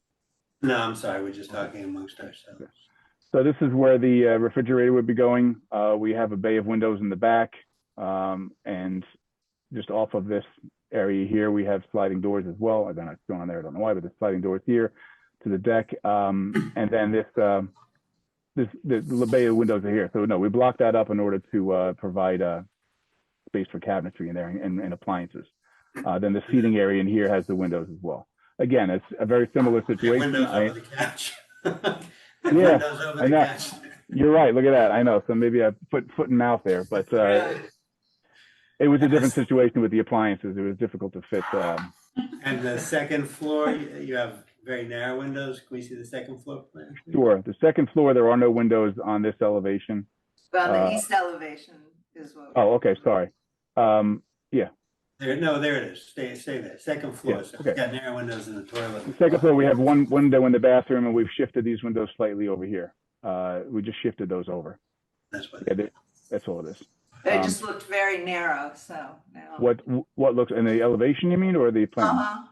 No, I'm sorry, we're just talking amongst ourselves. So this is where the refrigerator would be going. We have a bay of windows in the back. And just off of this area here, we have sliding doors as well. They're not shown on there, I don't know why, but the sliding doors here to the deck. And then the bay of windows are here. So no, we blocked that up in order to provide space for cabinetry in there and appliances. Then the seating area in here has the windows as well. again, it's a very similar Get situation. windows I- over the couch. Yeah, Windows over I the know. couch. You're right. Look at that. I know. So maybe I put foot and mouth there, but it was a different situation with the appliances. It was difficult to fit. And the second floor, you have very narrow windows. Can we see the second floor plan? Sure. The second floor, there are no windows on this elevation. On the Uh, east elevation is what. Oh, okay. Sorry. There, no, there it is. Stay there. Second floor. Yeah, So okay. it's got narrow windows in the toilet. The second floor, we have one window in the bathroom, and we've shifted these windows slightly over here. We just shifted those over. That's what. Yeah, that's all it is. It just looked very narrow, so now. What looks in the elevation, you mean, or the plan? Uh-huh.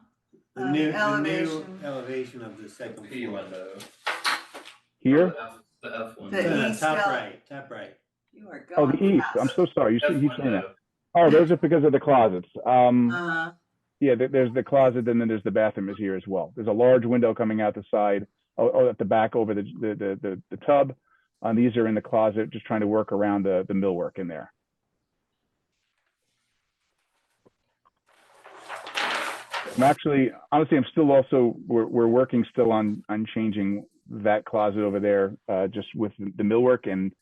The new elevation. elevation of the second P floor. window. Here? The F window. The east Top ele- right, top right. You are Oh, going the east. I'm fast. so sorry. You F keep saying that. window. Oh, those are because of the closets. Uh-huh. Yeah, there's the closet, and then there's the bathroom is here as well. There's a large window coming out the side, or at the back over the tub. These are in the closet, just trying to work around the millwork in there. Honestly, I'm still also, we're working still on changing that closet over there, just with the millwork. And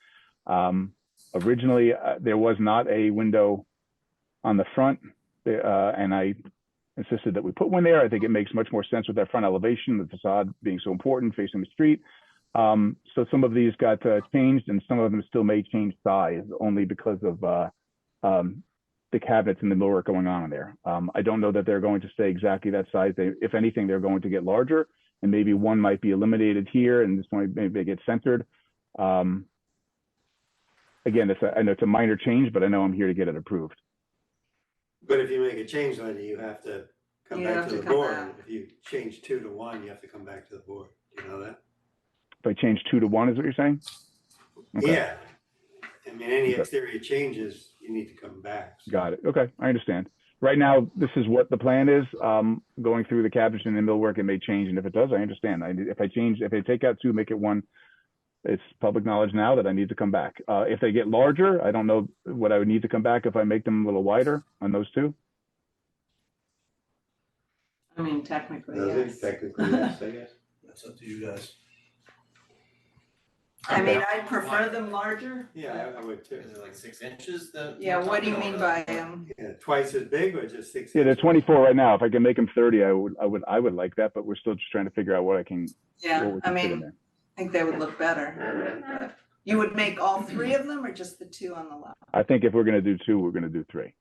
originally, there was not a window on the front, and I insisted that we put one there. I think it makes much more sense with that front elevation, the facade being so important, facing the street. So some of these got changed, and some of them still may change size only because of the cabinets and the millwork going on in there. I don't know that they're going to stay exactly that size. If anything, they're going to get larger, and maybe one might be eliminated here, and this one maybe get centered. Again, I know it's a minor change, but I know I'm here to get it approved. But if you make a change later, you have to come You back have to to the come board. back. If you change 2 to 1, you have to come back to the board. Do you know that? If I change 2 to 1, is what you're saying? Okay. Yeah. I mean, any Okay. exterior changes, you need to come back. Got it. Okay, I understand. Right now, this is what the plan is. Going through the cabinets and the millwork, it may change, and if it does, I understand. If I take out 2, make it 1, it's public knowledge now that I need to come back. If they get larger, I don't know what I would need to come back if I make them a little wider on those 2. I mean, technically, Does it? yes. Technically, yes, I guess. That's up to you guys. I mean, I'd prefer them larger. Yeah, I would too. Is it like 6 inches that? Yeah, we're what do you talking mean about? by, Yeah, twice as big or just 6 Yeah, they're inches? 24 right now. If I can make them 30, I would like that, but we're still just trying to figure out what we yeah, can I fit in mean, there. I think they would look better. You would make all 3 of them or just the 2 on the left? I think if we're gonna do 2, we're gonna do 3.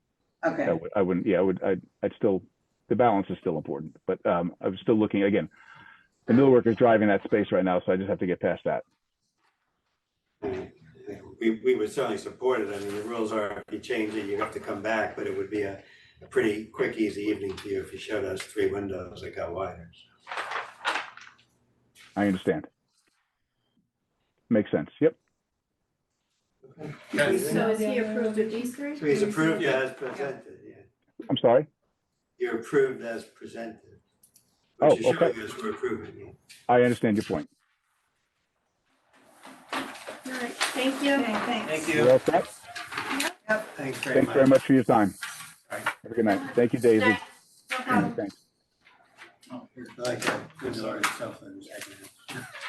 Okay, I'd still, the balance is still important, but I'm still looking, again, the millwork is driving that space right now, so I just have to get past that. We would certainly support it. I mean, the rules are if you change it, you have to come back, but it would be a pretty quick, easy evening for you if you showed us 3 windows that got wider. I understand. Makes sense, yep. Okay. So is he approved of these 3? So he's approved Yeah. as presented, yeah. I'm sorry? You're approved as presented. Oh, What you're okay. showing us, we're approving it. I understand your point. Alright, thank you. okay, thanks. Thank You're you. all set? Thanks very Thanks much. very much for your time. All right. Have a good night. Thank you, Daisy. Night. No problem. Thanks. I like that window itself in the second half.